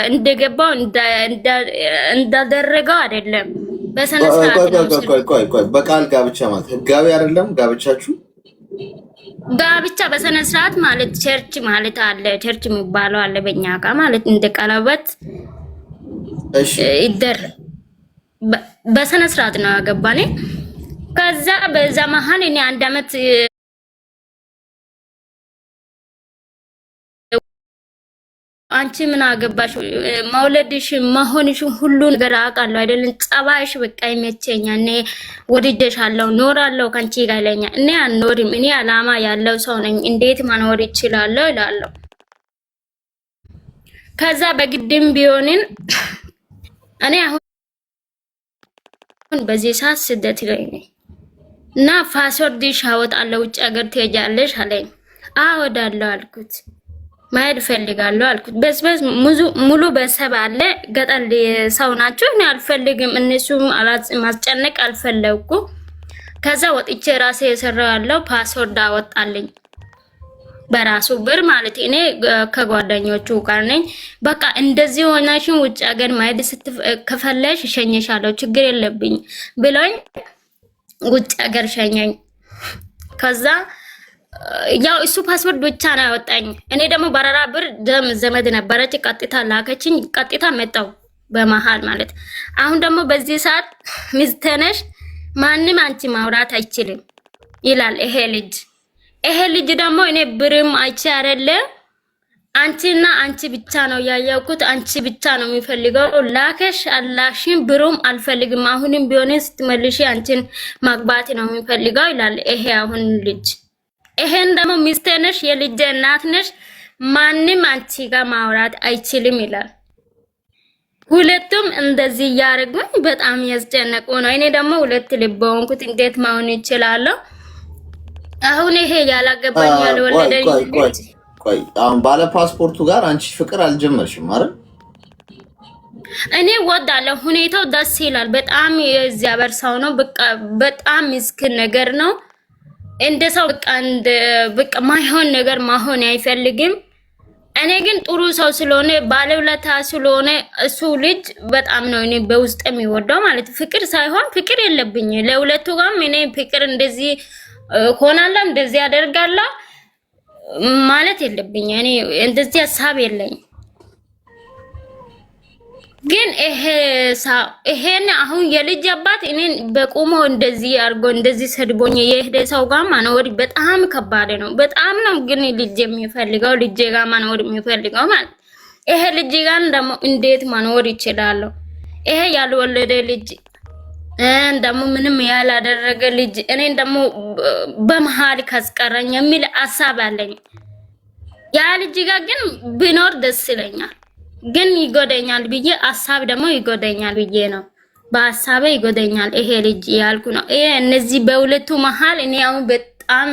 እንደገባው እንዳደረገው አይደለም። በሰነ ስርዓት ነው። ቆይ በቃል ጋብቻ ማለት ህጋዊ አይደለም ጋብቻችሁ? ጋብቻ በሰነ ስርዓት ማለት ቸርች ማለት አለ። ቸርች የሚባለው አለ በእኛ ጋር ማለት እንደ ቀለበት ይደር በሰነ ስርዓት ነው ያገባኔ። ከዛ በዛ መሀል እኔ 1 አመት አንቺ ምን አገባሽ መውለድሽ መሆንሽ ሁሉ ነገር አውቃለሁ አይደለም። ጸባይሽ በቃ ይመቸኛል። እኔ ወድጄሻለሁ ኖራለሁ ካንቺ ጋር ይለኛል። እኔ አልኖርም። እኔ አላማ ያለው ሰው ነኝ። እንዴት መኖር ይችላለሁ እላለሁ። ከዛ በግድም ቢሆንን እኔ አሁን በዚህ ሰዓት ስደት ላይ ነኝ እና ፓስወርድሽ አወጣለሁ ውጭ ሀገር ትሄጃለሽ አለኝ። አወዳለሁ አልኩት። ማሄድ ፈልጋለሁ አልኩት። በስበስ ሙሉ በሰብ አለ ገጠር ሰው ናቸው። እኔ አልፈልግም እነሱም ማስጨነቅ አልፈለግኩ። ከዛ ወጥቼ ራሴ የሰራው ያለው ፓስወርድ አወጣልኝ በራሱ ብር ማለት እኔ ከጓደኞቹ ጋር ነኝ። በቃ እንደዚህ ሆናሽን ውጭ ሀገር ማሄድ ከፈለሽ ሸኘሻለሁ ችግር የለብኝ ብሎኝ ውጭ ሀገር ሸኘኝ። ከዛ ያው እሱ ፓስወርድ ብቻ ነው ያወጣኝ። እኔ ደግሞ በረራ ብር ዘመድ ነበረች ቀጥታ ላከችኝ። ቀጥታ መጣው በመሃል ማለት አሁን ደግሞ በዚህ ሰዓት ሚስት ነሽ ማንም አንቺ ማውራት አይችልም ይላል ይሄ ልጅ። ይሄ ልጅ ደግሞ እኔ ብርም አይቼ አይደለ አንቺና አንቺ ብቻ ነው ያያውኩት። አንቺ ብቻ ነው የሚፈልገው ላከሽ አላሽን ብሩም አልፈልግም። አሁንም ቢሆን ስትመልሺ አንቺን ማግባት ነው የሚፈልገው ይላል ይሄ አሁን ልጅ። ይሄን ደግሞ ሚስት ነሽ የልጅ እናት ነሽ ማንም አንቺ ጋር ማውራት አይችልም ይላል። ሁለቱም እንደዚህ ያረጉኝ በጣም ያስጨነቁ ነው። እኔ ደግሞ ሁለት ልብ ሆንኩት። እንዴት ማውን ይችላል? አሁን ይሄ ያላገባኝ ያልወለደኝ ቆይ አሁን ባለ ፓስፖርቱ ጋር አንቺ ፍቅር አልጀመርሽም አይደል? እኔ ወዳለሁ። ሁኔታው ደስ ይላል በጣም የእግዚአብሔር ሰው ነው። በጣም ምስኪን ነገር ነው። እንደ ሰው በቃ ማይሆን ነገር ማሆን አይፈልግም። እኔ ግን ጥሩ ሰው ስለሆነ ባለውለታ ስለሆነ እሱ ልጅ በጣም ነው እኔ በውስጥ የሚወደው ማለት ፍቅር ሳይሆን ፍቅር የለብኝ ለሁለቱ ጋርም እኔ ፍቅር እንደዚህ ሆናለሁ እንደዚህ ያደርጋለሁ ማለት የለብኝ። እኔ እንደዚህ ሐሳብ የለኝ። ግን ይሄን አሁን የልጅ አባት እኔን በቁሞ እንደዚህ አርጎ እንደዚህ ሰድቦኝ የሄደ ሰው ጋር ማኖር በጣም ከባድ ነው። በጣም ነው ግን ልጅ የሚፈልገው ልጅ ጋር ማኖር የሚፈልገው ማለት ይሄ ልጅ ጋር ደግሞ እንዴት ማኖር ይችላል? ይሄ ያልወለደ ልጅ ደግሞ ምንም ያላደረገ ልጅ እኔን ደግሞ በመሃል ካስቀረኝ የሚል ሐሳብ አለኝ። ያ ልጅ ጋር ግን ቢኖር ደስ ይለኛል። ግን ይጎደኛል ብዬ ሐሳብ ደግሞ ይጎደኛል ብዬ ነው። በሐሳቤ ይጎደኛል ይሄ ልጅ ያልኩ ነው። ይሄ እነዚህ በሁለቱ መሃል እኔ አሁን በጣም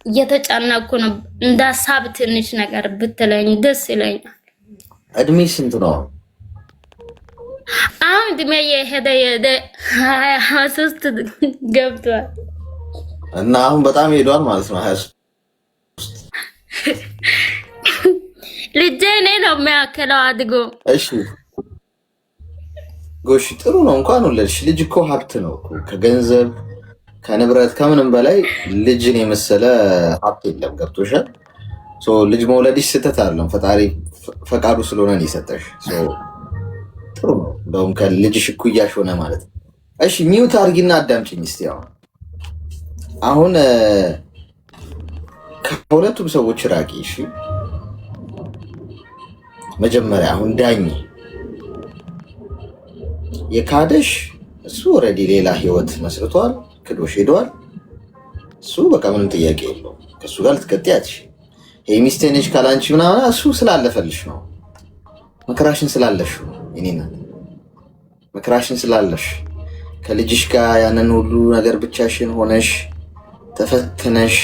እየተጨነኩ ነው። እንደ ሐሳብ ትንሽ ነገር ብትለኝ ደስ ይለኛል። እድሜ ስንት ነው? አሁን እድሜ የሄደ 23 ገብቷል እና አሁን በጣም ሄዷል ማለት ነው 23 ልጄ እኔ ነው የሚያከለው አድጎ። እሺ ጎሽ ጥሩ ነው እንኳን ወለድሽ። ልጅ እኮ ሀብት ነው ከገንዘብ ከንብረት ከምንም በላይ ልጅን የመሰለ ሀብት የለም። ገብቶሻል? ልጅ መውለድሽ ስህተት አይደለም፣ ፈጣሪ ፈቃዱ ስለሆነ ነው የሰጠሽ። ጥሩ ነው እንደውም ከልጅሽ እኩያሽ ሆነ ማለት ነው። እሺ ሚውት አድርጊና አዳምጪኝ እስቲ። አሁን ከሁለቱም ሰዎች ራቂ። እሺ መጀመሪያ አሁን ዳኝ የካደሽ እሱ ኦልሬዲ ሌላ ህይወት መስርቷል፣ ክዶሽ ሄዷል። እሱ በቃ ምንም ጥያቄ የለውም። ከሱ ጋር ልትቀጥያች ይሄ ሚስቴ ነች ካላንቺ ምናምን እሱ ስላለፈልሽ ነው። መከራሽን ስላለሽ እኔና መከራሽን ስላለሽ ከልጅሽ ጋር ያንን ሁሉ ነገር ብቻሽን ሆነሽ ተፈትነሽ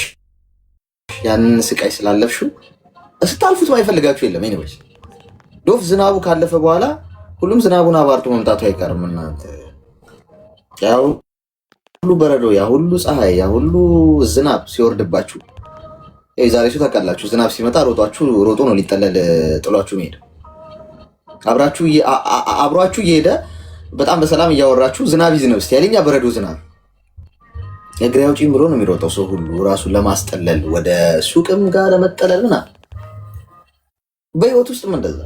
ያንን ስቃይ ስላለፍሽው እስታልፉት ማይፈልጋችሁ የለም። ኤኒዌይስ ዶፍ ዝናቡ ካለፈ በኋላ ሁሉም ዝናቡን አባርቶ መምጣቱ አይቀርም። እናንተ ያው ሁሉ በረዶ ያ ሁሉ ፀሐይ ያ ሁሉ ዝናብ ሲወርድባችሁ ዛሬ ሰው ታውቃላችሁ፣ ዝናብ ሲመጣ ሮጦ ነው ሊጠለል ጥሏችሁ መሄድ። አብሯችሁ እየሄደ በጣም በሰላም እያወራችሁ ዝናብ ይዝነብ እስቲ ያለኛ በረዶ ዝናብ እግሬ አውጪኝ ብሎ ነው የሚሮጠው ሰው ሁሉ ራሱን ለማስጠለል ወደ ሱቅም ጋር ለመጠለል ምናምን። በህይወት ውስጥም እንደዛ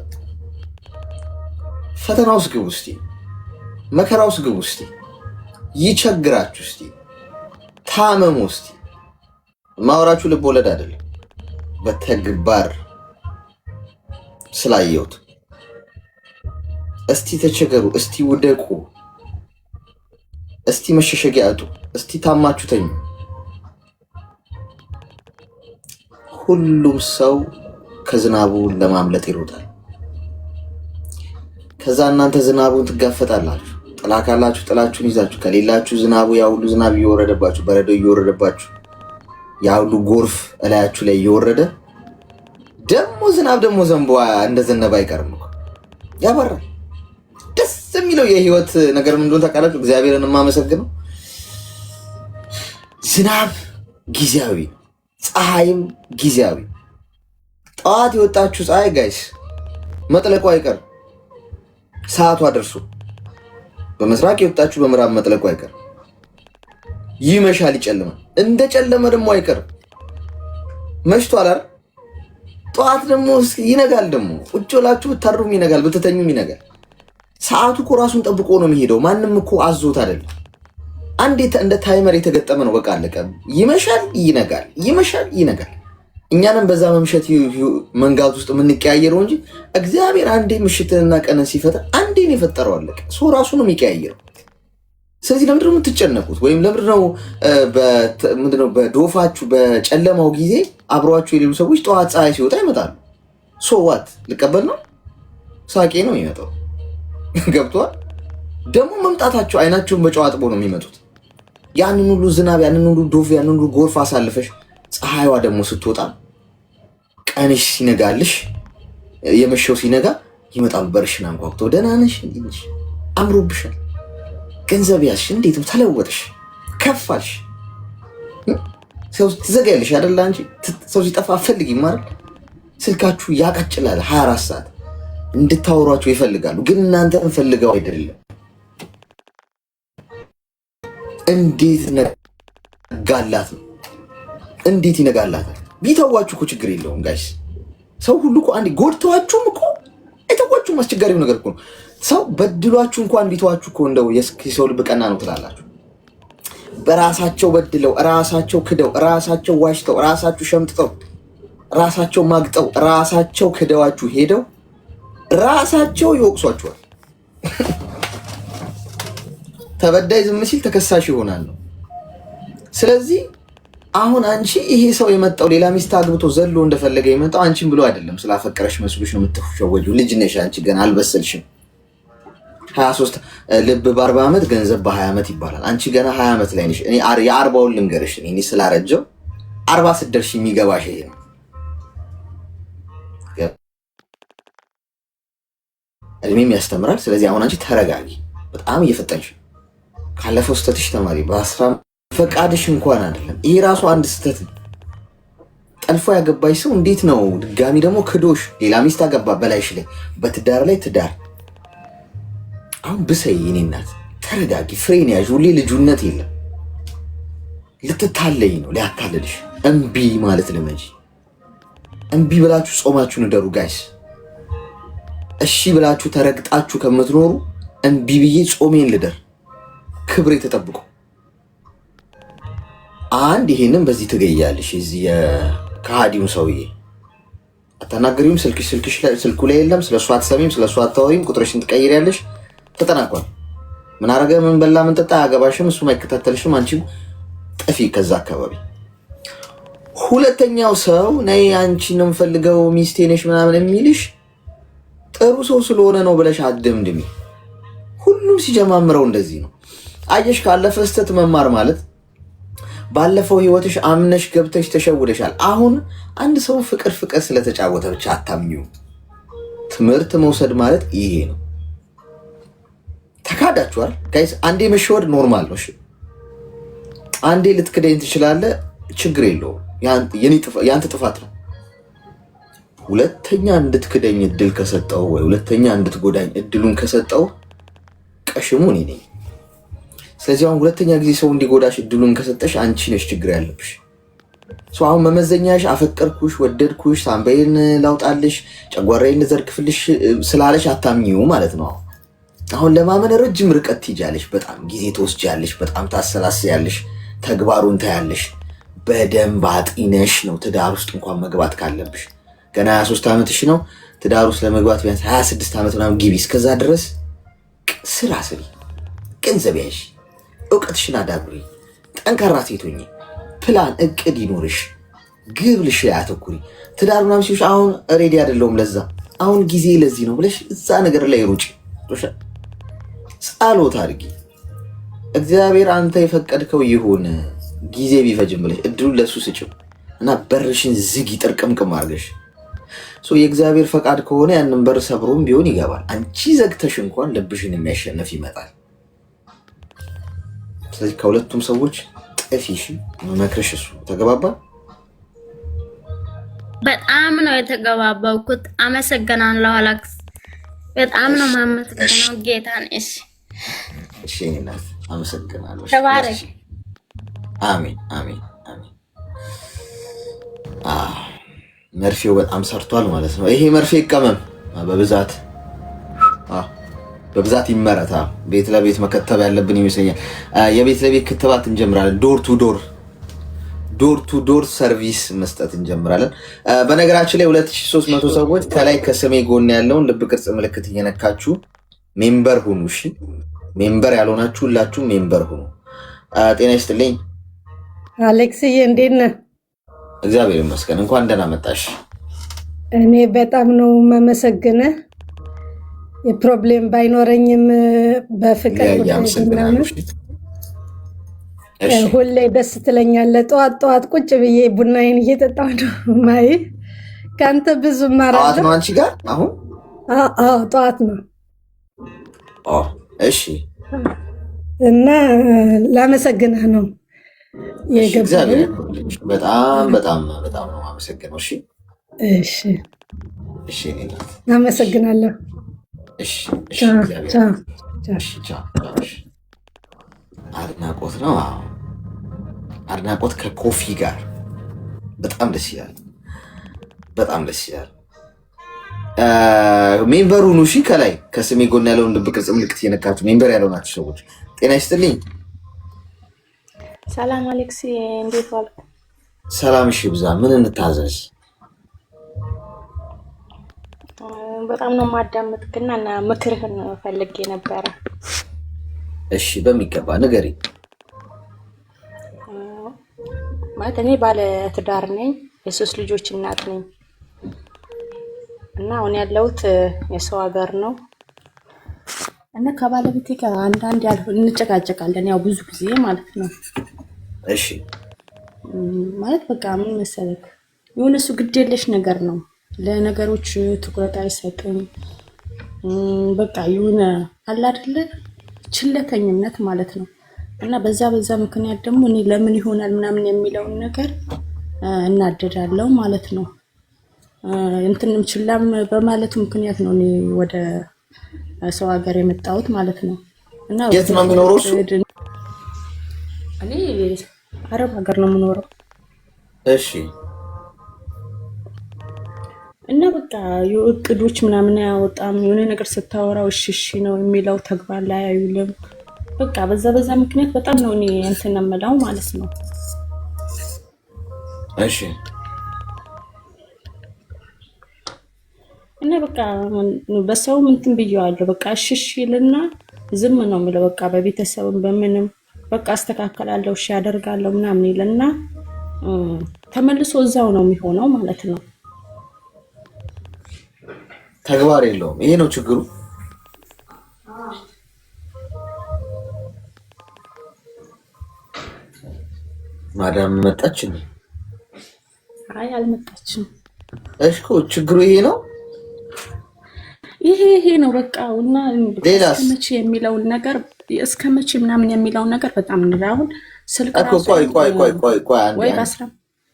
ፈተና ውስጥ ግቡ እስቲ፣ መከራ ውስጥ ግቡ እስቲ፣ ይቸግራችሁ እስቲ፣ ታመሙ እስቲ። ማወራችሁ ልብ ወለድ አይደለም፣ በተግባር ስላየሁት። እስቲ ተቸገሩ፣ እስቲ ውደቁ፣ እስቲ መሸሸጊያ አጡ፣ እስቲ ታማችሁ ተኙ። ሁሉም ሰው ከዝናቡ ለማምለጥ ይሮጣል። ከዛ እናንተ ዝናቡን ትጋፈጣላችሁ። ጥላ ካላችሁ ጥላችሁን ይዛችሁ፣ ከሌላችሁ ዝናቡ ያ ሁሉ ዝናብ እየወረደባችሁ፣ በረዶ እየወረደባችሁ፣ ያ ሁሉ ጎርፍ እላያችሁ ላይ እየወረደ ደግሞ ዝናብ ደግሞ ዘንቦ እንደዘነበ አይቀርም እኮ ያበራል። ደስ የሚለው የህይወት ነገር ምን እንደሆነ ታውቃላችሁ? እግዚአብሔርን የማመሰግነው ዝናብ ጊዜያዊ፣ ፀሐይም ጊዜያዊ። ጠዋት የወጣችሁ ፀሐይ ጋይስ መጥለቁ አይቀርም። ሰዓቷ ደርሶ በምስራቅ የወጣችሁ በምዕራብ መጥለቁ አይቀርም። ይመሻል፣ ይጨልማል። እንደ ጨለመ ደግሞ አይቀርም። መሽቷል አይደል? ጠዋት ደግሞ ይነጋል። ደግሞ ቁጭ ብላችሁ ብታሩም ይነጋል፣ ብትተኙም ይነጋል። ሰዓቱ እኮ ራሱን ጠብቆ ነው የሚሄደው። ማንም እኮ አዞት አይደለም። አንዴ እንደ ታይመር የተገጠመ ነው። በቃ አለቀ። ይመሻል፣ ይነጋል፣ ይመሻል፣ ይነጋል። እኛንም በዛ መምሸት መንጋት ውስጥ የምንቀያየረው እንጂ እግዚአብሔር አንዴ ምሽትንና ቀንን ሲፈጥር አንዴን የፈጠረው አለቀ። ሰው ራሱ ነው የሚቀያየረው። ስለዚህ ለምንድነው የምትጨነቁት? ወይም ለምንድነው በዶፋችሁ በጨለማው ጊዜ አብሯችሁ የሌሉ ሰዎች ጠዋት ፀሐይ ሲወጣ ይመጣሉ? ሶዋት ልቀበል ነው? ሳቄ ነው የሚመጣው። ገብቷል? ደግሞ መምጣታቸው አይናቸውን በጨው አጥቦ ነው የሚመጡት። ያንን ሁሉ ዝናብ፣ ያንን ሁሉ ዶፍ፣ ያንን ሁሉ ጎርፍ አሳልፈሽ ፀሐይዋ ደግሞ ስትወጣ ቀንሽ ሲነጋልሽ፣ የመሸው ሲነጋ ይመጣሉ። በርሽን አንኳኩተው ደህና ነሽ? እንዴት ነሽ? አምሮብሻል? ገንዘብ ያዝሽ? እንዴት ነው? ተለወጥሽ? ከፋልሽ? ሰው ትዘጋያለሽ አይደል? አንቺ ሰው ሲጠፋ አትፈልጊም አይደል? ስልካችሁ ያቀጭላል 24 ሰዓት እንድታወሯቸው ይፈልጋሉ። ግን እናንተን ፈልገው አይደለም። እንዴት ነጋላት ነው? እንዴት ይነጋላታል? ቢተዋችሁ እኮ ችግር የለውም ጋይስ። ሰው ሁሉ እኮ አንዴ ጎድተዋችሁም እኮ አይተዋችሁም። አስቸጋሪው ነገር እኮ ነው። ሰው በድሏችሁ እንኳን ቢተዋችሁ እኮ እንደው የሰው ልብ ቀና ነው ትላላችሁ። በራሳቸው በድለው፣ ራሳቸው ክደው፣ ራሳቸው ዋሽተው፣ ራሳቸው ሸምጥጠው፣ ራሳቸው ማግጠው፣ ራሳቸው ክደዋችሁ ሄደው ራሳቸው ይወቅሷችኋል። ተበዳይ ዝም ሲል ተከሳሽ ይሆናል ነው። ስለዚህ አሁን አንቺ ይሄ ሰው የመጣው ሌላ ሚስት አግብቶ ዘሎ እንደፈለገ የመጣው አንቺን ብሎ አይደለም። ስላፈቀረሽ መስሎሽ ነው የምትሸወጂው። ልጅ ነሽ አንቺ፣ ገና አልበሰልሽም። 23 ልብ በ40 ዓመት ገንዘብ በ20 ዓመት ይባላል። አንቺ ገና 20 ዓመት ላይ ነሽ። እኔ የ40ውን ልንገርሽ። እኔ ስላረጀው 40 ስትደርሺ የሚገባሽ ይሄ ነው። እድሜም ያስተምራል። ስለዚህ አሁን አንቺ ተረጋጊ። በጣም እየፈጠንሽ ካለፈው ስተትሽ ተማሪ። ፈቃድሽ እንኳን አይደለም ይሄ ራሱ አንድ ስተት ነው። ጠልፎ ያገባሽ ሰው እንዴት ነው ድጋሚ ደግሞ ክዶሽ ሌላ ሚስት አገባ በላይሽ ላይ በትዳር ላይ ትዳር። አሁን ብሰይ የኔ እናት ተረጋጊ፣ ፍሬን ያዥ። ሁሌ ልጁነት የለም። ልትታለይ ነው ሊያታልልሽ። እምቢ ማለት ልመጂ። እምቢ ብላችሁ ጾማችሁን እደሩ ጋይስ። እሺ ብላችሁ ተረግጣችሁ ከምትኖሩ እምቢ ብዬ ጾሜን ልደር፣ ክብሬ ተጠብቆ። አንድ ይሄንን በዚህ ትገያለሽ። እዚህ የከሃዲውን ሰውዬ አታናገሪውም። ስልኩ ላይ የለም። ስለሱ አትሰሚም፣ ስለሱ አታወሪም። ቁጥርሽን ትቀይሪያለሽ። ተጠናቋል። ምን አረገ፣ ምን በላ፣ ምን ጠጣ አያገባሽም። እሱም አይከታተልሽም። አንቺም ጥፊ ከዛ አካባቢ። ሁለተኛው ሰው ነይ አንቺ ነው የምፈልገው ሚስቴ ነሽ ምናምን የሚልሽ ጥሩ ሰው ስለሆነ ነው ብለሽ አትደምድሚ። ሁሉም ሲጀማምረው እንደዚህ ነው። አየሽ፣ ካለፈ ስህተት መማር ማለት ባለፈው ህይወትሽ አምነሽ ገብተሽ ተሸውደሻል። አሁን አንድ ሰው ፍቅር ስለተጫወተ ብቻ አታምኚው። ትምህርት መውሰድ ማለት ይሄ ነው። ተካዳችኋል ጋይስ። አንዴ መሸወድ ኖርማል ነው። አንዴ ልትክደኝ ትችላለህ፣ ችግር የለውም። ያንተ ጥፋት ነው። ሁለተኛ እንድትክደኝ እድል ከሰጠው ወይ ሁለተኛ እንድትጎዳኝ እድሉን ከሰጠው ቀሽሙ እኔ ነኝ። ስለዚህ አሁን ሁለተኛ ጊዜ ሰው እንዲጎዳሽ እድሉን ከሰጠሽ አንቺ ነሽ ችግር ያለብሽ። አሁን መመዘኛሽ አፈቀርኩሽ፣ ወደድኩሽ፣ ሳምባዬን ላውጣልሽ፣ ጨጓራዬን ልዘርግፍልሽ ስላለሽ አታምኚው ማለት ነው። አሁን ለማመን ረጅም ርቀት ትይጃለሽ፣ በጣም ጊዜ ትወስጃለሽ፣ በጣም ታሰላስያለሽ፣ ተግባሩን ታያለሽ። በደንብ አጢነሽ ነው ትዳር ውስጥ እንኳን መግባት ካለብሽ። ገና 23 ዓመትሽ ነው። ትዳር ውስጥ ለመግባት ቢያንስ 26 ዓመት ምናምን ግቢ። እስከዛ ድረስ ስራ ስሪ፣ ገንዘብ ያዥ፣ እውቀትሽን አዳብሪ፣ ጠንካራ ሴት ሁኚ፣ ፕላን እቅድ ይኖርሽ፣ ግብልሽ ያተኩሪ። ትዳር ምናምን ሲሆን አሁን ሬዲ አይደለሁም ለዛ አሁን ጊዜ ለዚህ ነው ብለሽ እዛ ነገር ላይ ሩጭ። ጸሎት አድርጊ። እግዚአብሔር አንተ የፈቀድከው ይሁን ጊዜ ቢፈጅም ብለሽ እድሉን ለሱ ስጭው እና በርሽን ዝጊ ጥርቅምቅም አድርገሽ። የእግዚአብሔር ፈቃድ ከሆነ ያንን በር ሰብሮም ቢሆን ይገባል። አንቺ ዘግተሽ እንኳን ልብሽን የሚያሸንፍ ይመጣል። ስለዚህ ከሁለቱም ሰዎች ጥፊሽ መክረሽ እሱ ተገባባ። በጣም ነው የተገባባውኩት። አመሰግናለሁ አላክስ፣ በጣም ነው ማመሰግነው ጌታን። እሺ እናት አመሰግናለሁ። ተባረክ። አሜን አሜን አሜን። መርፌው በጣም ሰርቷል ማለት ነው። ይሄ መርፌ ይቀመም በብዛት ይመረታ። ቤት ለቤት መከተብ ያለብን ይመስለኛል። የቤት ለቤት ክትባት እንጀምራለን። ዶር ቱ ዶር ሰርቪስ መስጠት እንጀምራለን። በነገራችን ላይ 2300 ሰዎች ከላይ ከስሜ ጎን ያለውን ልብ ቅርጽ ምልክት እየነካችሁ ሜምበር ሁኑ። እሺ ሜምበር ያልሆናችሁ ሁላችሁ ሜምበር ሁኑ። ጤና ይስጥልኝ አሌክስዬ፣ እንዴት ነህ? እግዚአብሔር ይመስገን። እንኳን ደህና መጣሽ። እኔ በጣም ነው የማመሰግነህ። የፕሮብሌም ባይኖረኝም በፍቅር ሁሌ ደስ ትለኛለህ። ጠዋት ቁጭ ብዬ ቡናዬን እየጠጣሁ ነው ማይ ከአንተ ብዙ እማራለሁ። ጠዋት ነው አንቺ ጋር አሁን? አዎ ጠዋት ነው። እሺ። እና ላመሰግንህ ነው የገባኝ። በጣም በጣም በጣም ነው የማመሰግነው። እሺ እሺ እሺ። አመሰግናለሁ። እሺ እሺ። አድናቆት ነው። አድናቆት ከኮፊ ጋር በጣም ደስ ይላል። በጣም ደስ ይላል። ሜምበሩ ኑ። እሺ ከላይ ከስሜ ጎን ያለውን ልብ ቅርጽ ምልክት እየነካችሁ ሜምበር ያለው ናችሁ ሰዎች ጤና ይስጥልኝ። ሰላም አሌክስ፣ እንዴት ዋልክ? ሰላም። እሺ ብዛ ምን እንታዘዝ? በጣም ነው ማዳመጥክና እና ምክርህን ፈልጌ ነበረ። እሺ በሚገባ ንገሪ። ማለት እኔ ባለ ትዳር ነኝ፣ የ3 ልጆች እናት ነኝ እና አሁን ያለሁት የሰው ሀገር ነው እና ከባለቤቴ ጋር አንዳንድ እንጨቃጨቃለን፣ ያው ብዙ ጊዜ ማለት ነው። እሺ ማለት በቃ ምን መሰለክ የሆነ እሱ ግዴለሽ ነገር ነው፣ ለነገሮች ትኩረት አይሰጥም። በቃ የሆነ አለ አይደለ ችለተኝነት ማለት ነው። እና በዛ ምክንያት ደግሞ እኔ ለምን ይሆናል ምናምን የሚለውን ነገር እናደዳለሁ ማለት ነው። እንትንም ችላም በማለቱ ምክንያት ነው እኔ ወደ ሰው ሀገር የመጣሁት ማለት ነው። እና የት ነው የሚኖረው እሱ? እኔ አረብ ሀገር ነው የምኖረው። እሺ። እና በቃ የእቅዶች ምናምን አያወጣም። የሆነ ነገር ስታወራው እሺ ነው የሚለው፣ ተግባር ላይ አይውልም። በቃ በዛ ምክንያት በጣም ነው እኔ እንትን የምለው ማለት ነው። እሺ። እና በቃ በሰው እንትን ብየዋለሁ። በቃ እሺ ይልና ዝም ነው የሚለው። በቃ በቤተሰብም በምንም በቃ አስተካከላለሁ፣ እሺ ያደርጋለሁ ምናምን ይልና ተመልሶ እዛው ነው የሚሆነው ማለት ነው። ተግባር የለውም። ይሄ ነው ችግሩ። ማዳም መጣች እንዴ? አይ አልመጣችም። እሺ ችግሩ ይሄ ነው። ይሄ ነው በቃ። እና እስከመቼ የሚለውን ነገር እስከመቼ ምናምን የሚለውን ነገር በጣም እንላለን። ስልክ ቆይ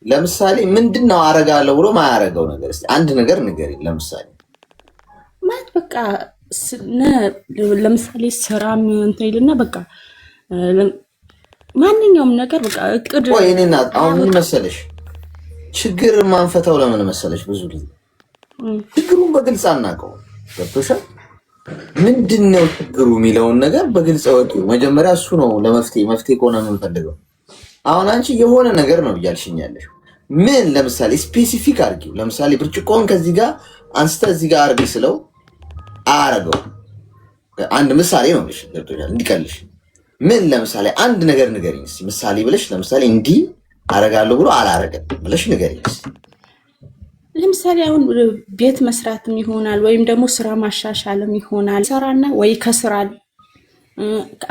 ለምሳሌ ምንድነው አረጋለሁ ብሎ ማያረገው ነገር እስቲ አንድ ነገር ንገሪኝ። ለምሳሌ ማለት በቃ ለምሳሌ ስራም እንትን ይልና በቃ ማንኛውም ነገር በቃ እቅድ ወይ እኔና አሁን ምን መሰለሽ ችግር ማንፈታው ለምን መሰለሽ ብዙ ጊዜ ችግሩን በግልጽ አናውቀው። ገብቶሻል? ምንድነው ችግሩ የሚለውን ነገር በግልጽ ወጡ። መጀመሪያ እሱ ነው መፍትሄ ከሆነ የምንፈልገው። አሁን አንቺ የሆነ ነገር ነው እያልሽኛለሽ። ምን ለምሳሌ ስፔሲፊክ አድርጊው። ለምሳሌ ብርጭቆን ከዚህ ጋር አንስተ እዚህ ጋር አድርጊ ስለው አረገው። አንድ ምሳሌ ነው ልሽ ገብቶሻል? እንዲቀልሽ ምን ለምሳሌ አንድ ነገር ንገሪኝ እስኪ ምሳሌ ብለሽ ለምሳሌ እንዲህ አረጋለሁ ብሎ አላረገም ብለሽ ንገሪኝ እስኪ። ለምሳሌ አሁን ቤት መስራትም ይሆናል ወይም ደግሞ ስራ ማሻሻልም ይሆናል። ሰራና ወይ ከስራ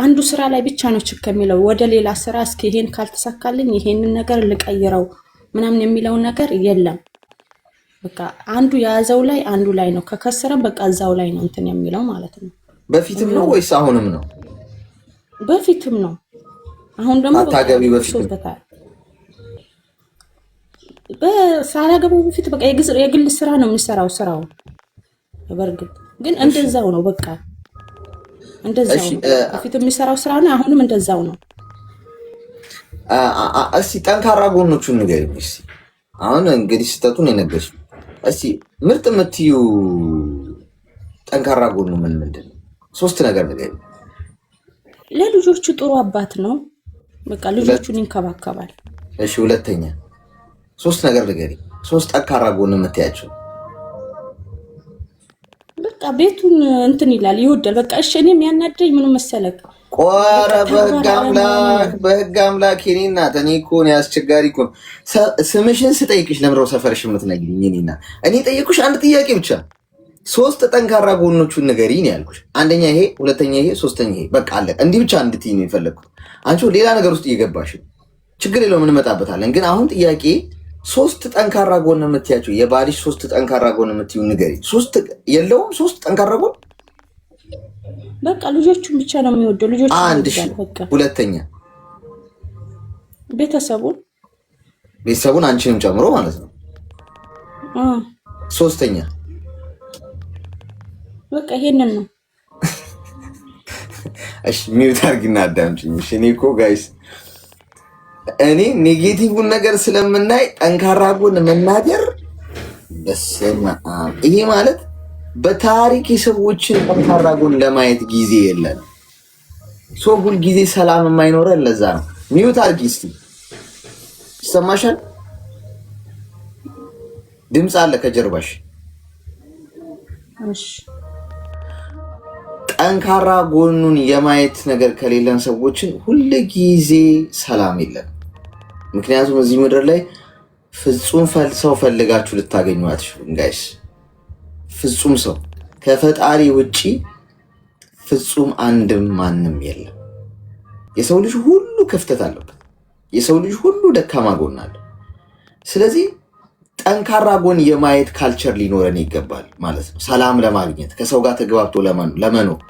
አንዱ ስራ ላይ ብቻ ነው ችክ የሚለው ወደ ሌላ ስራ እስኪ ይሄን ካልተሳካልኝ ይሄንን ነገር ልቀይረው ምናምን የሚለው ነገር የለም። በቃ አንዱ የያዘው ላይ አንዱ ላይ ነው። ከከሰረም በቃ እዛው ላይ ነው እንትን የሚለው ማለት ነው። በፊትም ነው ወይስ አሁንም ነው? በፊትም ነው። አሁን ደግሞ አታገቢ በፊት በሳላገቡ በፊት በቃ የግል ስራ ነው የሚሰራው ስራው። በርግጥ ግን እንደዛው ነው በቃ እንደዛው በፊት የሚሰራው ስራ ነው። አሁንም እንደዛው ነው። እስቲ ጠንካራ ጎኖቹን ንገሪኝ እስቲ። አሁን እንግዲህ ስህተቱን የነገርሽ እስቲ ምርጥ የምትዩ ጠንካራ ጎኑ ምንድን ነው? 3 ነገር ንገሪኝ። ለልጆቹ ጥሩ አባት ነው። በቃ ልጆቹን ይንከባከባል። እሺ ሁለተኛ 3 ነገር ንገሪኝ። 3 ጠንካራ ጎን የምትያቸው። በቃ ቤቱን እንትን ይላል ይወዳል። በቃ እሺ እኔም ያናደኝ ምን መሰለክ ቆረ በህግ አምላክ የኔ እናት እኔ እኮ ነው አስቸጋሪ እኮ ስምሽን ስጠይቅሽ ለምረው ሰፈርሽ የምትነግሪኝ የኔ እናት እኔ ጠየቅኩሽ አንድ ጥያቄ ብቻ 3 ጠንካራ ጎኖቹን ንገሪኝ ያልኩሽ። አንደኛ ይሄ፣ ሁለተኛ ይሄ፣ ሶስተኛ ይሄ። በቃ አለ እንዲህ ብቻ እንድትይ ነው የፈለግኩት። አንቺ ሌላ ነገር ውስጥ እየገባሽ ችግር የለውም እንመጣበታለን። ግን አሁን ጥያቄ 3 ጠንካራ ጎን የምትያቸው የባልሽ 3 ጠንካራ ጎን የምትዩ ንገሪኝ። 3 የለውም 3 ጠንካራ ጎን በቃ ልጆቹን ብቻ ነው የሚወደው። ልጆቹን አንድ በቃ ሁለተኛ ቤተሰቡን አንቺንም ጨምሮ ማለት ነው። ሶስተኛ በቃ ይሄንን ነው። እሺ ሚውት አድርጊና አዳምጪኝ። እሺ እኔ እኮ ጋይስ እኔ ኔጌቲቭን ነገር ስለምናይ ጠንካራ ጎን መናገር በስመ አብ። ይሄ ማለት በታሪክ የሰዎችን ጠንካራ ጎን ለማየት ጊዜ የለን። ሰው ሁል ጊዜ ሰላም የማይኖረን ለዛ ነው። ሚውት አድርጊ እስቲ። ይሰማሻል? ድምፅ አለ ከጀርባሽ። እሺ ጠንካራ ጎኑን የማየት ነገር ከሌለን ሰዎችን ሁል ጊዜ ሰላም የለን። ምክንያቱም እዚህ ምድር ላይ ፍጹም ሰው ፈልጋችሁ ልታገኙ አትችሉም ጋይስ። ፍጹም ሰው ከፈጣሪ ውጪ ፍጹም አንድም ማንም የለም። የሰው ልጅ ሁሉ ክፍተት አለበት። የሰው ልጅ ሁሉ ደካማ ጎን አለ። ስለዚህ ጠንካራ ጎን የማየት ካልቸር ሊኖረን ይገባል ማለት ነው፣ ሰላም ለማግኘት ከሰው ጋር ተግባብቶ ለመኖር።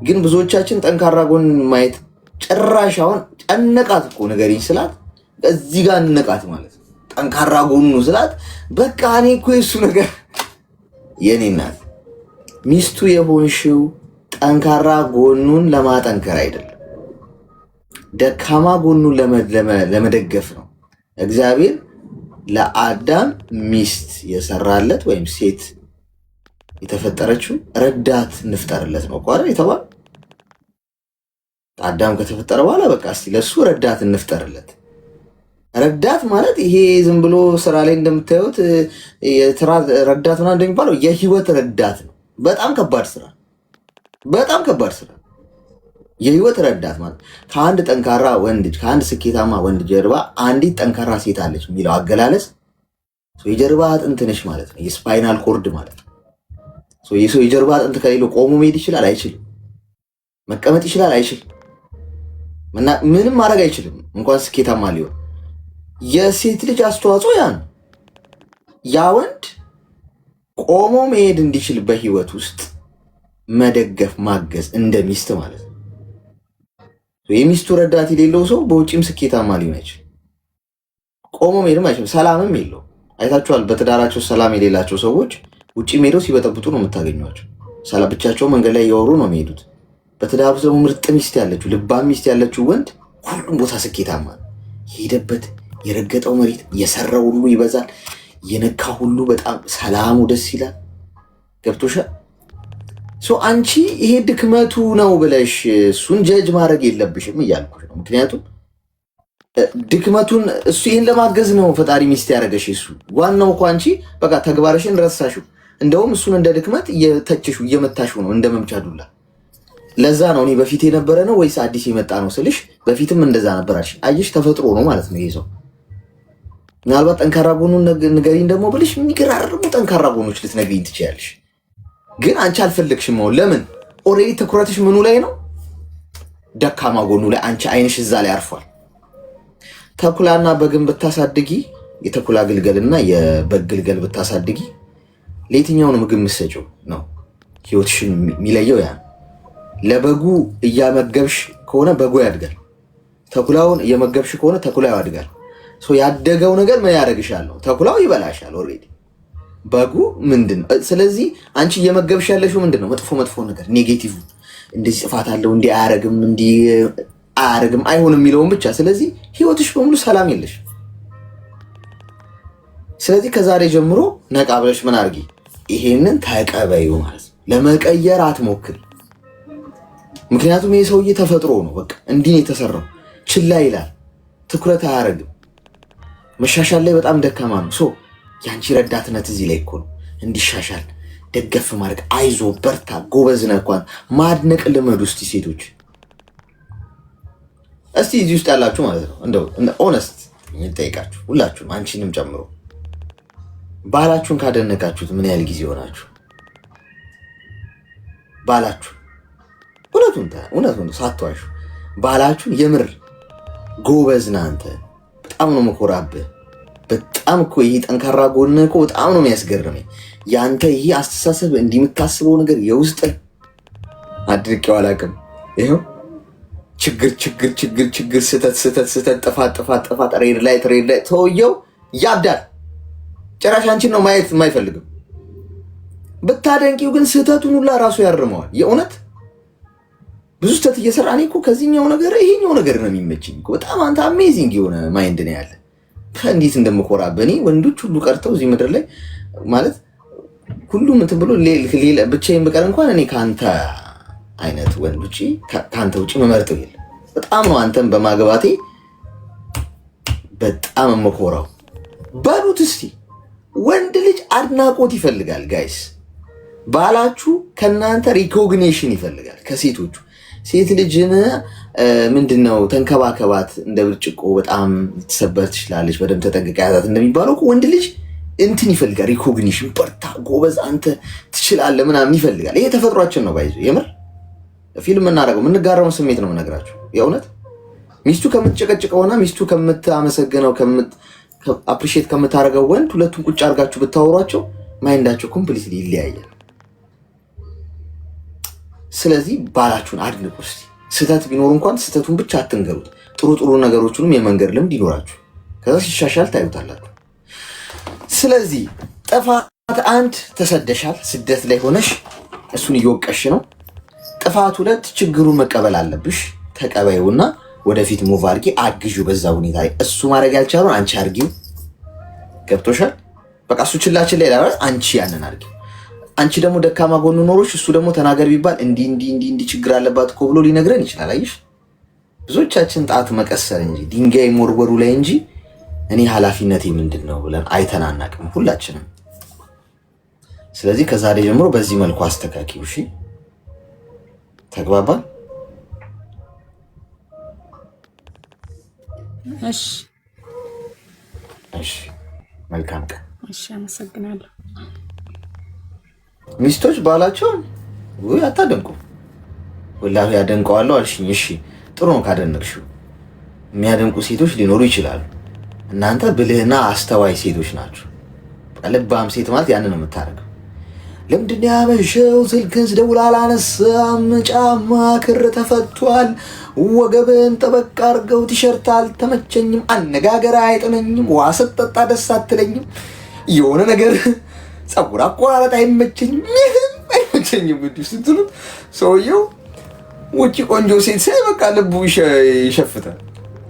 ግን ብዙዎቻችን ጠንካራ ጎን ማየት ጭራሽ አሁን ጨነቃት እኮ ንገሪኝ ስላት እዚህ ጋር እንነቃት ማለት ነው። ጠንካራ ጎኑ ስላት በቃ እኔ እኮ የሱ ነገር የኔ እናት ሚስቱ የሆንሽው ጠንካራ ጎኑን ለማጠንከር አይደለም፣ ደካማ ጎኑን ለመደገፍ ነው። እግዚአብሔር ለአዳም ሚስት የሰራለት ወይም ሴት የተፈጠረችው ረዳት እንፍጠርለት ነው አይደል የተባለ። አዳም ከተፈጠረ በኋላ በቃ እስቲ ለሱ ረዳት እንፍጠርለት። ረዳት ማለት ይሄ ዝም ብሎ ስራ ላይ እንደምታዩት ረዳት ምናምን እንደሚባለው የህይወት ረዳት ነው። በጣም ከባድ ስራ፣ በጣም ከባድ ስራ። የህይወት ረዳት ማለት ከአንድ ጠንካራ ወንድ ከአንድ ስኬታማ ወንድ ጀርባ አንዲት ጠንካራ ሴት አለች የሚለው አገላለጽ የጀርባ አጥንት ነሽ ማለት ነው። የስፓይናል ኮርድ ማለት ነው። የሰው የጀርባ አጥንት ከሌለው ቆሞ መሄድ ይችላል? አይችልም። መቀመጥ ይችላል? አይችልም። ምንም ማድረግ አይችልም፣ እንኳን ስኬታማ ሊሆን። የሴት ልጅ አስተዋጽኦ ያ ነው። ያ ወንድ ቆሞ መሄድ እንዲችል በህይወት ውስጥ መደገፍ ማገዝ፣ እንደ ሚስት ማለት ነው። የሚስቱ ረዳት የሌለው ሰው በውጭም ስኬታማ ሊሆን አይችልም። ቆሞ መሄድም አይችልም። ሰላምም የለው። አይታችኋል። በትዳራቸው ሰላም የሌላቸው ሰዎች ውጭ ሄደው ሲበጠብጡ ነው የምታገኟቸው። ብቻቸው መንገድ ላይ እያወሩ ነው የሚሄዱት። በትዳሩ ደግሞ ምርጥ ሚስት ያለችው ልባም ሚስት ያለችው ወንድ ሁሉም ቦታ ስኬታማ ነው። የሄደበት የረገጠው መሬት የሰራው ሁሉ ይበዛል። የነካ ሁሉ በጣም ሰላሙ ደስ ይላል። ገብቶሻል? አንቺ ይሄ ድክመቱ ነው ብለሽ እሱን ጀጅ ማድረግ የለብሽም እያልኩሽ ነው። ምክንያቱም ድክመቱን እሱ ይህን ለማገዝ ነው ፈጣሪ ሚስት ያደረገሽ። እሱ ዋናው እኮ አንቺ በቃ ተግባርሽን ረሳሽው። እንደውም እሱን እንደ ድክመት እየተችሹ እየመታሽው ነው እንደ መምቻ ዱላ። ለዛ ነው እኔ በፊት የነበረ ነው ወይስ አዲስ የመጣ ነው ስልሽ በፊትም እንደዛ ነበራሽ። አየሽ ተፈጥሮ ነው ማለት ነው ይሄ ሰው። ምናልባት ጠንካራ ጎኑን ንገሪኝ ደግሞ ብልሽ የሚገራርሙ ጠንካራ ጎኖች ልትነግሪኝ ትችያለሽ። ግን አንቺ አልፈለግሽም። ለምን? ኦልሬዲ ትኩረትሽ ምኑ ላይ ነው? ደካማ ጎኑ ላይ። አንቺ አይንሽ እዛ ላይ አርፏል። ተኩላና በግን ብታሳድጊ፣ የተኩላ ግልገልና የበግ ግልገል ብታሳድጊ ለየትኛው ነው ምግብ የምትሰጪው ነው ህይወትሽን የሚለየው። ያ ለበጉ እያመገብሽ ከሆነ በጉ ያድጋል። ተኩላውን እየመገብሽ ከሆነ ተኩላው ያድጋል። ያደገው ነገር ምን ያደርግሻል? ተኩላው ይበላሻል ኦልሬዲ። በጉ ምንድነው? ስለዚህ አንቺ እየመገብሽ ያለሽው ምንድነው? መጥፎ ነገር፣ ኔጌቲቭ፣ እንደዚህ ጽፋት አለው፣ እንዲህ አያረግም፣ እንዲህ አያረግም፣ አይሆንም የሚለውን ብቻ። ስለዚህ ህይወትሽ በሙሉ ሰላም የለሽ። ስለዚህ ከዛሬ ጀምሮ ነቃ ብለሽ ምን አድርጊ? ይሄንን ተቀበዩ ማለት ነው። ለመቀየር አትሞክሪ። ምክንያቱም ይሄ ሰውዬ ተፈጥሮ ነው። በቃ እንዲህ ነው የተሰራው። ችላ ይላል፣ ትኩረት አያረግም። መሻሻል ላይ በጣም ደካማ ነው። የአንቺ ረዳትነት እዚህ ላይ እኮ ነው። እንዲሻሻል ደገፍ ማድረግ፣ አይዞ በርታ፣ ጎበዝ ነህ እንኳን ማድነቅ ልመዱ። እስቲ ሴቶች፣ እስቲ እዚህ ውስጥ ያላችሁ ማለት ነው እንደው ኦነስት ጠይቃችሁ ሁላችሁም አንቺንም ጨምሮ ባላችሁን ካደነቃችሁት ምን ያህል ጊዜ ሆናችሁ? ባላችሁ እውነቱን ሳትዋሹ ባላችሁን የምር ጎበዝ ነህ አንተ በጣም ነው መኮራብህ። በጣም እኮ ይሄ ጠንካራ ጎን እኮ በጣም ነው የሚያስገርመኝ። ያንተ ይሄ አስተሳሰብ እንዲህ የምታስበው ነገር የውስጥ አድርቄው አላውቅም። ይሄው ችግር፣ ስህተት፣ ጥፋት፣ ሬድ ላይ ተወየው ያብዳል። ጭራሽ አንቺን ነው ማየት የማይፈልግም። ብታደንቂው ግን ስህተቱን ሁላ ራሱ ያርመዋል። የእውነት ብዙ ስህተት እየሰራ እኔ እኮ ከዚህኛው ነገር ይሄኛው ነገር ነው የሚመችኝ እኮ በጣም አንተ አሜዚንግ የሆነ ማይንድ ነው ያለ። እንዴት እንደምኮራ በእኔ ወንዶች ሁሉ ቀርተው እዚህ ምድር ላይ ማለት ሁሉም እንትን ብሎ ብቻዬን ብቀር እንኳን እኔ ከአንተ አይነት ወንድ ውጭ ከአንተ ውጭ መመርጠው የለም። በጣም ነው አንተን በማግባቴ በጣም የምኮራው። በሉት እስቲ ወንድ ልጅ አድናቆት ይፈልጋል ጋይስ። ባላችሁ ከእናንተ ሪኮግኒሽን ይፈልጋል ከሴቶቹ። ሴት ልጅን ምንድነው ተንከባከባት፣ እንደ ብርጭቆ በጣም ልትሰበር ትችላለች፣ በደንብ ተጠንቅቃ ያዛት እንደሚባለው ወንድ ልጅ እንትን ይፈልጋል፣ ሪኮግኒሽን። በርታ፣ ጎበዝ፣ አንተ ትችላለህ ምናምን ይፈልጋል። ይሄ ተፈጥሯችን ነው። ባይዞ የምር ፊልም እናደርገው የምንጋራውን ስሜት ነው የምነግራችሁ። የእውነት ሚስቱ ከምትጨቀጭቀውና ሚስቱ ከምታመሰግነው አፕሪሼት ከምታደርገው ወንድ ሁለቱን ቁጭ አድርጋችሁ ብታወሯቸው ማይንዳቸው ኮምፕሊትሊ ይለያያል። ስለዚህ ባላችሁን አድንቁ እስቲ። ስህተት ቢኖር እንኳን ስህተቱን ብቻ አትንገሩት። ጥሩ ነገሮችንም የመንገድ ልምድ ይኖራችሁ። ከዛ ሲሻሻል ታዩታላችሁ። ስለዚህ ጥፋት 1 ተሰደሻል፣ ስደት ላይ ሆነሽ እሱን እየወቀሽ ነው። ጥፋት 2 ችግሩን መቀበል አለብሽ። ተቀበዩና ወደፊት ሙቭ አድርጊ፣ አግዢ። በዛ ሁኔታ ላይ እሱ ማድረግ ያልቻለውን አንቺ አድርጊው። ገብቶሻል? በቃ እሱ ችላችን ላይ ላለ አንቺ ያንን አድርጊው። አንቺ ደግሞ ደካማ ጎኑ ኖሮሽ እሱ ደግሞ ተናገር ቢባል እንዲህ ችግር አለባት እኮ ብሎ ሊነግረን ይችላል። አየሽ፣ ብዙዎቻችን ጣት መቀሰር እንጂ ድንጋይ ሞርወሩ ላይ እንጂ እኔ ኃላፊነቴ ምንድን ነው ብለን አይተናናቅም ሁላችንም። ስለዚህ ከዛሬ ጀምሮ በዚህ መልኩ አስተካክዩ። እሺ፣ ተግባባን? እሺ፣ መልካም ቀን። እሺ፣ አመሰግናለሁ። ሚስቶች ባላቸውን አታደንቁ። ወላሂ ያደንቀዋለሁ አልሽኝ። እሺ ጥሩ ነው ካደነቅሽው። የሚያደንቁ ሴቶች ሊኖሩ ይችላሉ። እናንተ ብልህና አስተዋይ ሴቶች ናቸው። ልባም ሴት ማለት ያንን ነው የምታደርገው። ለምንድን ነው ያመሸው? ስልክን ስደውል አላነሳም። ጫማ ክር ተፈቷል። ወገብን ጠበቅ አድርገው። ቲሸርት አልተመቸኝም። አነጋገር አይጥመኝም። ውሃ ስትጠጣ ደስ አትለኝም። የሆነ ነገር ፀጉር አቆራረጥ አይመቸኝም። ምንም አይመቸኝም። እንዲሁ ስትሉ ሰውየው ውጭ ቆንጆ ሴት ሳይ በቃ ልቡ ይሸፍታል።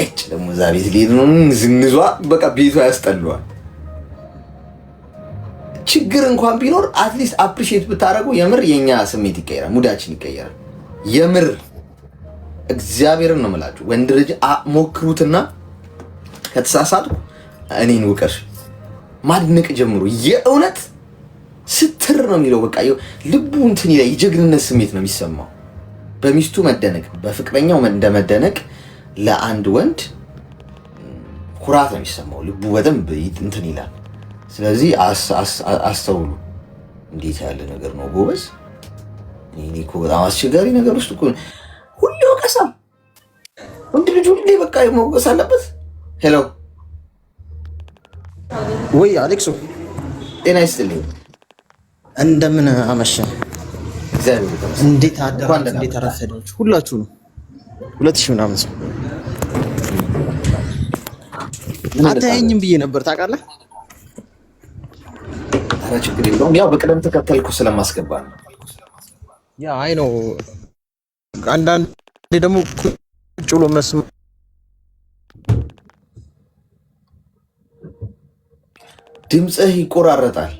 እጭ ደግሞ እዛ ቤት ሊሄድ ነው ዝንዟ በቃ ቤቷ ያስጠለዋል። ችግር እንኳን ቢኖር አትሊስት አፕሪሺየት ብታደርጉ የምር የኛ ስሜት ይቀየራል፣ ሙዳችን ይቀየራል። የምር እግዚአብሔርን ነው የምላችሁ። ወንድ ልጅ ሞክሩትና ከተሳሳቱ እኔን ውቀሽ ማድነቅ ጀምሩ። የእውነት ስትር ነው የሚለው በቃ ልቡ እንትን ይላል። የጀግንነት ስሜት ነው የሚሰማው። በሚስቱ መደነቅ፣ በፍቅረኛው እንደመደነቅ ለአንድ ወንድ ኩራት ነው የሚሰማው። ልቡ በደንብ እንትን ይላል። ስለዚህ አስተውሉ። እንዴት ያለ ነገር ነው ጎበዝ። እኔ እኮ በጣም አስቸጋሪ ነገር ውስጥ እኮ ሁሌ ወቀሳ። ወንድ ልጅ ሁሌ በቃ መወቀስ አለበት። ሄሎ ወይ አሌክሶ፣ ጤና ይስጥልኝ። እንደምን አመሸ? እግዚአብሔር ይመስገን። እንዴት አደራችሁ? እንዴት አረፈዳችሁ? ሁላችሁ ነው 2000 ምናምን ሰው አታየኝም ብዬ ነበር ታውቃለህ። ኧረ ችግር የለውም። ያው በቅደም ተከተልኩ ስለማስገባ ነው። ያ አይ ነው። አንዳንዴ ደግሞ ቁጭ ብሎ መስማት ድምፅህ ይቆራረጣል።